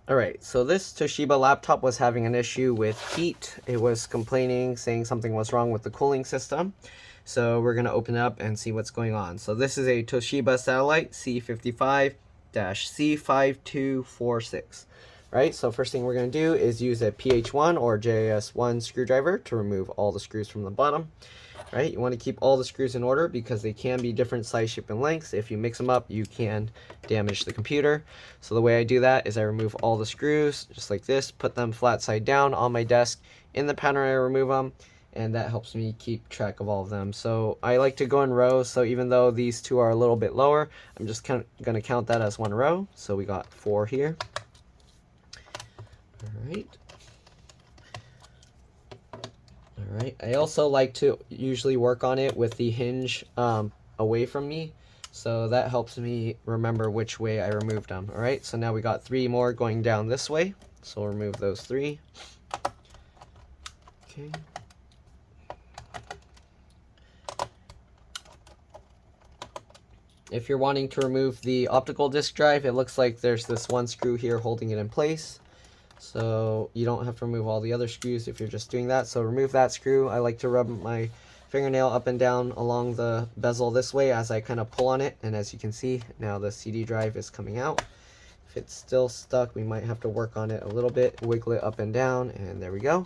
Alright, so this Toshiba laptop was having an issue with heat. It was complaining, saying something was wrong with the cooling system. So we're going to open it up and see what's going on. So this is a Toshiba satellite C55-C5246. Right, so first thing we're going to do is use a PH1 or JS1 screwdriver to remove all the screws from the bottom. Right, you want to keep all the screws in order because they can be different size, shape, and lengths. If you mix them up, you can damage the computer. So the way I do that is I remove all the screws just like this, put them flat side down on my desk. In the pattern I remove them, and that helps me keep track of all of them. So I like to go in rows, so even though these two are a little bit lower, I'm just going to count that as one row. So we got 4 here. Alright. Alright, I also like to usually work on it with the hinge away from me, so that helps me remember which way I removed them. Alright, so now we got 3 more going down this way, so we'll remove those 3. Okay. If you're wanting to remove the optical disk drive, it looks like there's this one screw here holding it in place. So you don't have to remove all the other screws if you're just doing that. So remove that screw. I like to rub my fingernail up and down along the bezel this way as I kind of pull on it. And as you can see, now the CD drive is coming out. If it's still stuck, we might have to work on it a little bit, wiggle it up and down, and there we go.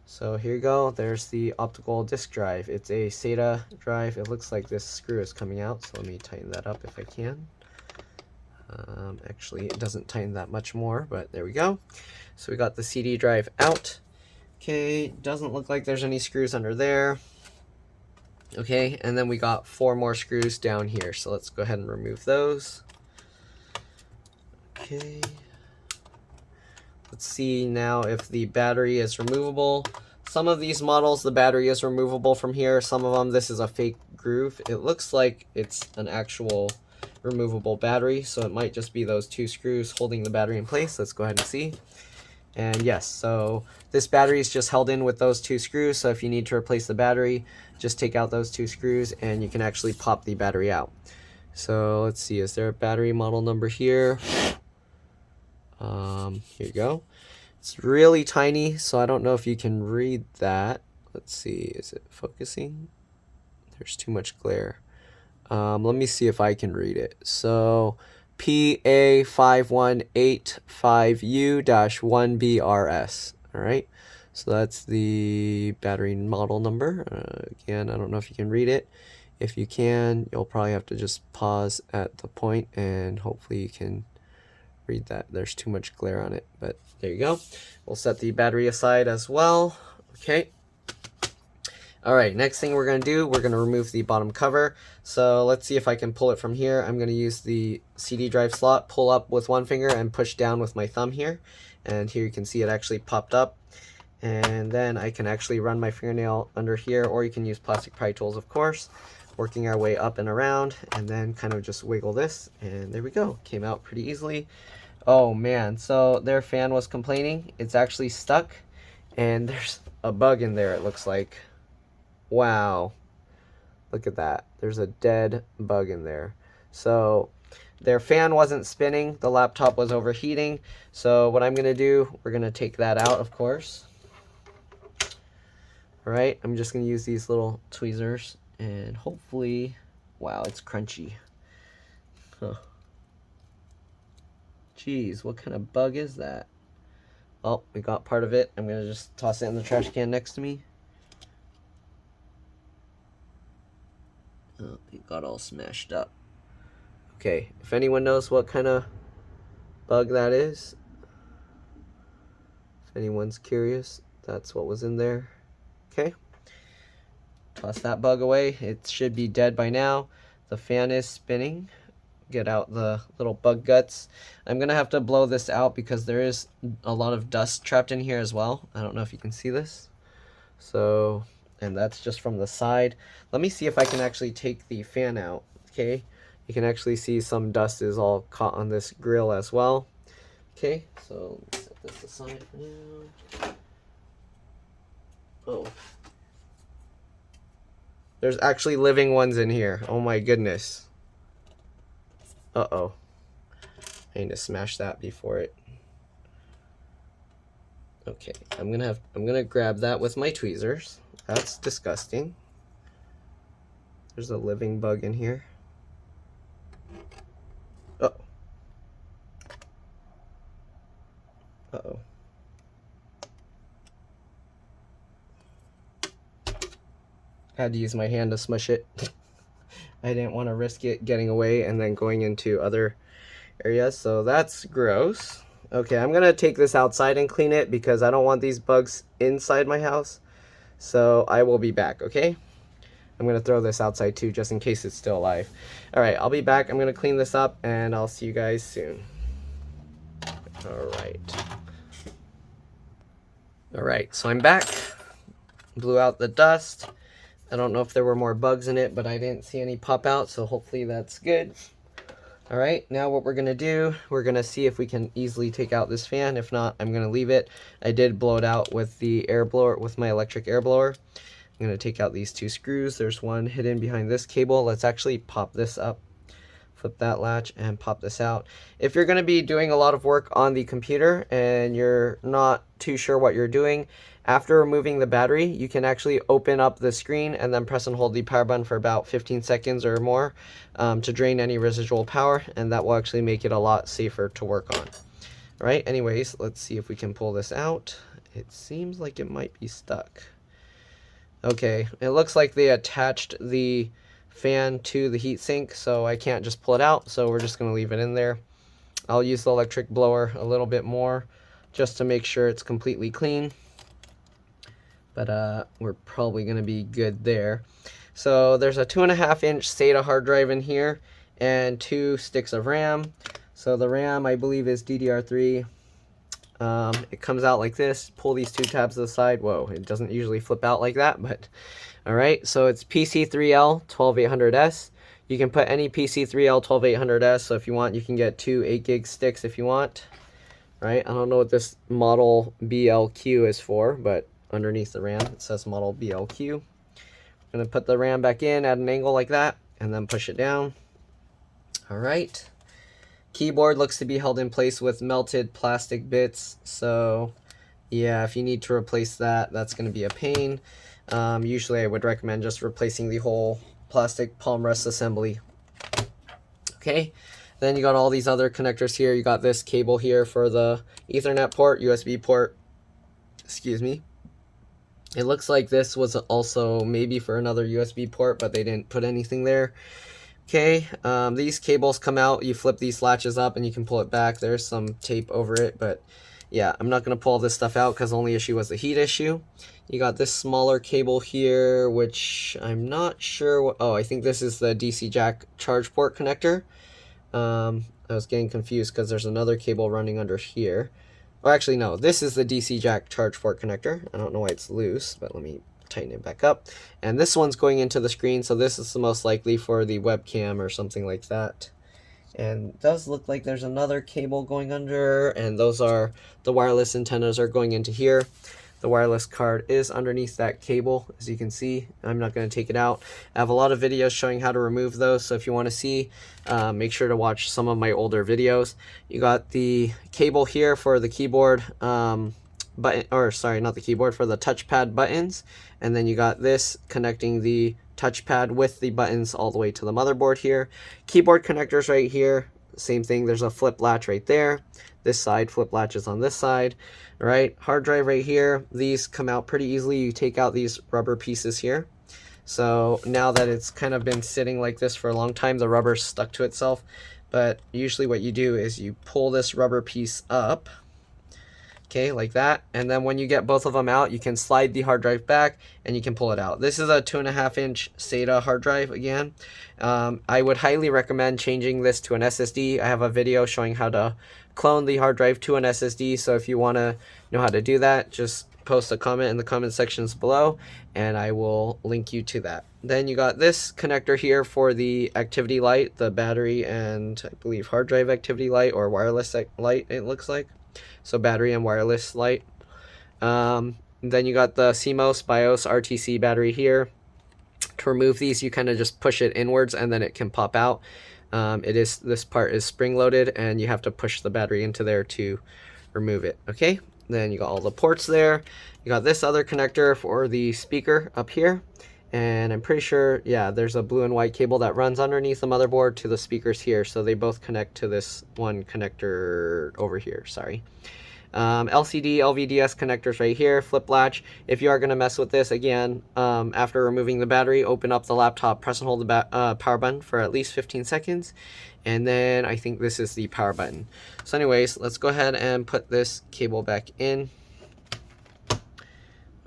So here you go. There's the optical disk drive. It's a SATA drive. It looks like this screw is coming out. So let me tighten that up if I can. Actually, it doesn't tighten that much more, but there we go. So we got the CD drive out. Okay, doesn't look like there's any screws under there. Okay, and then we got 4 more screws down here. So let's go ahead and remove those. Okay. Let's see now if the battery is removable. Some of these models, the battery is removable from here. Some of them, this is a fake groove. It looks like it's an actual removable battery, so it might just be those 2 screws holding the battery in place. Let's go ahead and see. And yes, so this battery is just held in with those 2 screws, so if you need to replace the battery, just take out those 2 screws and you can actually pop the battery out. So let's see, is there a battery model number here? Here you go. It's really tiny, so I don't know if you can read that. Let's see, is it focusing? There's too much glare. Let me see if I can read it. So PA5185U-1BRS. All right. So that's the battery model number. Again, I don't know if you can read it. If you can, you'll probably have to just pause at the point and hopefully you can read that. There's too much glare on it, but there you go. We'll set the battery aside as well. Okay. All right, next thing we're going to do, we're going to remove the bottom cover. So let's see if I can pull it from here. I'm going to use the CD drive slot, pull up with one finger and push down with my thumb here. And here you can see it actually popped up. And then I can actually run my fingernail under here, or you can use plastic pry tools, of course, working our way up and around, and then kind of just wiggle this. And there we go. Came out pretty easily. Oh man, so their fan was complaining. It's actually stuck, and there's a bug in there, it looks like. Wow, look at that. There's a dead bug in there. So their fan wasn't spinning. The laptop was overheating. So what I'm going to do, we're going to take that out, of course. All right, I'm just going to use these little tweezers and hopefully, wow, it's crunchy. Huh. Jeez, what kind of bug is that? Oh, we got part of it. I'm going to just toss it in the trash can next to me. Oh, it got all smashed up. Okay, if anyone knows what kind of bug that is, if anyone's curious, that's what was in there. Okay, toss that bug away. It should be dead by now. The fan is spinning. Get out the little bug guts. I'm gonna have to blow this out because there is a lot of dust trapped in here as well. I don't know if you can see this. So, and that's just from the side. Let me see if I can actually take the fan out. Okay, you can actually see some dust is all caught on this grill as well. Okay, so let's set this aside for now. Oh, there's actually living ones in here. Oh my goodness. Uh-oh. I need to smash that before it Okay, I'm gonna grab that with my tweezers. That's disgusting. There's a living bug in here. Oh. Uh-oh. Had to use my hand to smush it. I didn't want to risk it getting away and then going into other areas, so that's gross. Okay, I'm gonna take this outside and clean it because I don't want these bugs inside my house. So I will be back, okay? I'm gonna throw this outside too, just in case it's still alive. All right, I'll be back. I'm gonna clean this up and I'll see you guys soon. All right, so I'm back. Blew out the dust. I don't know if there were more bugs in it, but I didn't see any pop out, so hopefully that's good. All right, now what we're gonna do, we're gonna see if we can easily take out this fan. If not, I'm gonna leave it. I did blow it out with the air blower, with my electric air blower. I'm gonna take out these two screws. There's one hidden behind this cable. Let's actually pop this up. Flip that latch and pop this out. If you're gonna be doing a lot of work on the computer and you're not too sure what you're doing, after removing the battery, you can actually open up the screen and then press and hold the power button for about 15 seconds or more to drain any residual power, and that will actually make it a lot safer to work on. All right, anyways, let's see if we can pull this out. It seems like it might be stuck. Okay, it looks like they attached the fan to the heatsink, so I can't just pull it out, so we're just going to leave it in there. I'll use the electric blower a little bit more just to make sure it's completely clean. But we're probably going to be good there. So there's a 2.5-inch SATA hard drive in here and 2 sticks of RAM. So the RAM, I believe, is DDR3. It comes out like this. Pull these 2 tabs to the side. Whoa, it doesn't usually flip out like that, but all right. So it's PC3L 12800S. You can put any PC3L 12800S. So if you want, you can get 2 8-gig sticks if you want. Right? I don't know what this model BLQ is for, but underneath the RAM it says model BLQ. I'm gonna put the RAM back in at an angle like that and then push it down. All right. Keyboard looks to be held in place with melted plastic bits, so yeah, if you need to replace that, that's going to be a pain. Usually I would recommend just replacing the whole plastic palm rest assembly. Okay, then you got all these other connectors here. You got this cable here for the Ethernet port, USB port, excuse me. It looks like this was also maybe for another USB port, but they didn't put anything there. Okay, these cables come out, you flip these latches up and you can pull it back. There's some tape over it, but yeah, I'm not going to pull this stuff out because the only issue was the heat issue. You got this smaller cable here, which I'm not sure what, oh, I think this is the DC jack charge port connector. I was getting confused because there's another cable running under here. Or actually, no, this is the DC jack charge port connector. I don't know why it's loose, but let me tighten it back up. And this one's going into the screen, so this is the most likely for the webcam or something like that. And it does look like there's another cable going under, and those are the wireless antennas are going into here. The wireless card is underneath that cable, as you can see. I'm not going to take it out. I have a lot of videos showing how to remove those, so if you want to see, make sure to watch some of my older videos. You got the cable here for the keyboard button, or sorry, not the keyboard, for the touchpad buttons, and then you got this connecting the touchpad with the buttons all the way to the motherboard here. Keyboard connectors right here, same thing, there's a flip latch right there. This side, flip latches on this side. All right, hard drive right here. These come out pretty easily. You take out these rubber pieces here. So now that it's kind of been sitting like this for a long time, the rubber's stuck to itself. But usually what you do is you pull this rubber piece up, okay, like that, and then when you get both of them out, you can slide the hard drive back and you can pull it out. This is a 2.5-inch SATA hard drive again. I would highly recommend changing this to an SSD. I have a video showing how to clone the hard drive to an SSD, so if you want to know how to do that, just post a comment in the comment sections below and I will link you to that. Then you got this connector here for the activity light, the battery and I believe hard drive activity light or wireless light, it looks like. So battery and wireless light. Then you got the CMOS BIOS RTC battery here. To remove these, you kind of just push it inwards and then it can pop out. This part is spring loaded and you have to push the battery into there to remove it. Okay, Then you got all the ports there. You got this other connector for the speaker up here. And I'm pretty sure, yeah, there's a blue and white cable that runs underneath the motherboard to the speakers here. So they both connect to this one connector over here, sorry. LCD, LVDS connectors right here, flip latch. If you are going to mess with this, again, after removing the battery, open up the laptop, press and hold the power button for at least 15 seconds. And then I think this is the power button. So anyways, let's go ahead and put this cable back in.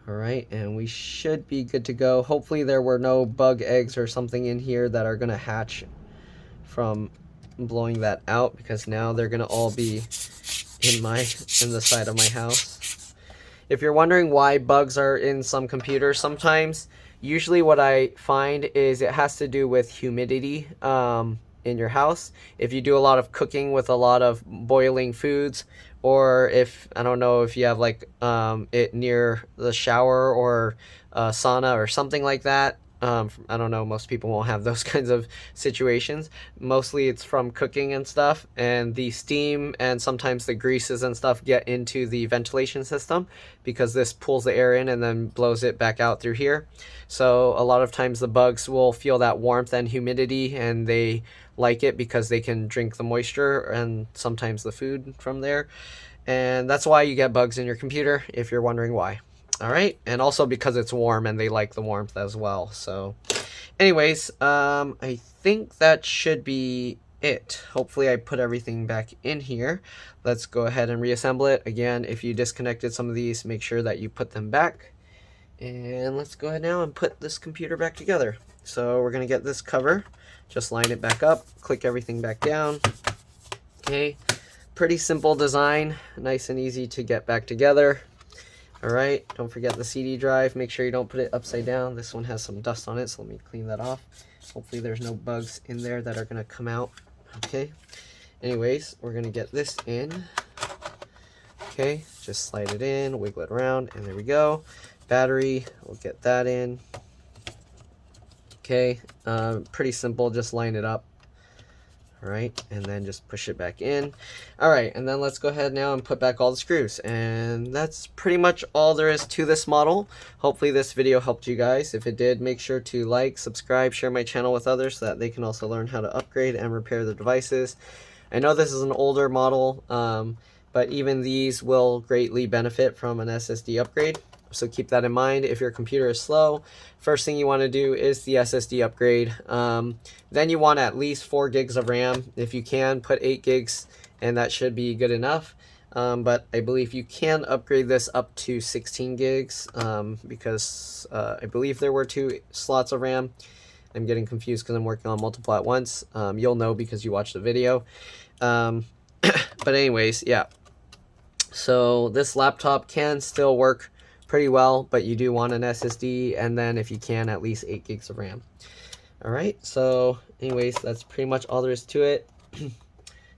Alright, and we should be good to go. Hopefully there were no bug eggs or something in here that are going to hatch from blowing that out, because now they're going to all be in the side of my house. If you're wondering why bugs are in some computers sometimes, usually what I find is it has to do with humidity in your house. If you do a lot of cooking with a lot of boiling foods, or if, I don't know, if you have like it near the shower or sauna or something like that. I don't know, most people won't have those kinds of situations. Mostly it's from cooking and stuff, and the steam and sometimes the greases and stuff get into the ventilation system, because this pulls the air in and then blows it back out through here. So a lot of times the bugs will feel that warmth and humidity, and they like it because they can drink the moisture and sometimes the food from there. And that's why you get bugs in your computer, if you're wondering why. All right, and also because it's warm and they like the warmth as well. So anyways, I think that should be it. Hopefully I put everything back in here. Let's go ahead and reassemble it. Again, if you disconnected some of these, make sure that you put them back. And let's go ahead now and put this computer back together. So we're gonna get this cover, just line it back up, click everything back down. Okay, pretty simple design, nice and easy to get back together. Alright, don't forget the CD drive. Make sure you don't put it upside down. This one has some dust on it, so let me clean that off. Hopefully there's no bugs in there that are going to come out. Okay, anyways, we're going to get this in. Okay, just slide it in, wiggle it around, and there we go. Battery, we'll get that in. Okay, pretty simple, just line it up. Alright, and then just push it back in. Alright, and then let's go ahead now and put back all the screws. And that's pretty much all there is to this model. Hopefully this video helped you guys. If it did, make sure to like, subscribe, share my channel with others so that they can also learn how to upgrade and repair their devices. I know this is an older model, but even these will greatly benefit from an SSD upgrade. So keep that in mind. If your computer is slow, first thing you want to do is the SSD upgrade. Then you want at least 4 gigs of RAM. If you can, put 8 gigs, and that should be good enough. But I believe you can upgrade this up to 16 gigs because I believe there were 2 slots of RAM. I'm getting confused because I'm working on multiple at once. You'll know because you watched the video. But anyways, yeah. So this laptop can still work pretty well, but you do want an SSD, and then if you can, at least 8 gigs of RAM. Alright, so anyways, that's pretty much all there is to it.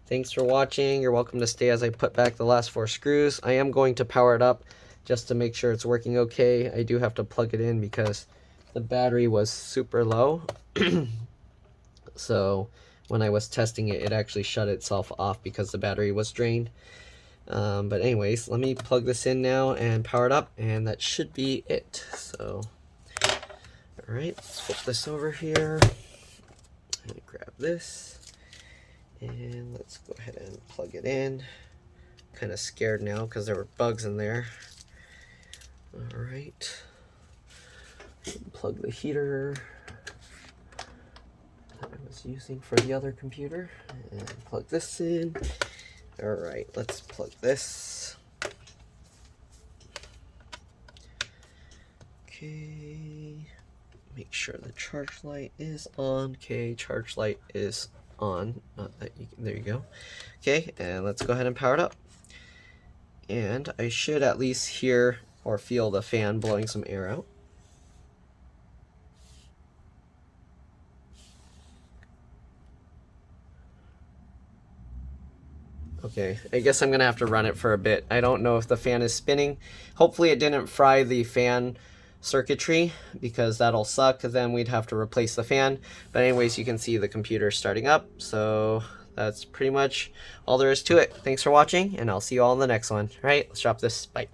Thanks for watching. You're welcome to stay as I put back the last 4 screws. I am going to power it up just to make sure it's working okay. I do have to plug it in because the battery was super low. So when I was testing it, it actually shut itself off because the battery was drained. But anyways, let me plug this in now and power it up, and that should be it. So, alright, let's flip this over here and grab this, and let's go ahead and plug it in. Kind of scared now because there were bugs in there. Alright, plug the heater that I was using for the other computer, and plug this in. Alright, let's plug this. Okay, make sure the charge light is on. Okay, charge light is on. There you go. Okay, and let's go ahead and power it up. And I should at least hear or feel the fan blowing some air out. Okay, I guess I'm gonna have to run it for a bit. I don't know if the fan is spinning. Hopefully it didn't fry the fan circuitry, because that'll suck. Then we'd have to replace the fan. But anyways, you can see the computer starting up. So that's pretty much all there is to it. Thanks for watching, and I'll see you all in the next one. All right, let's drop this. Bye.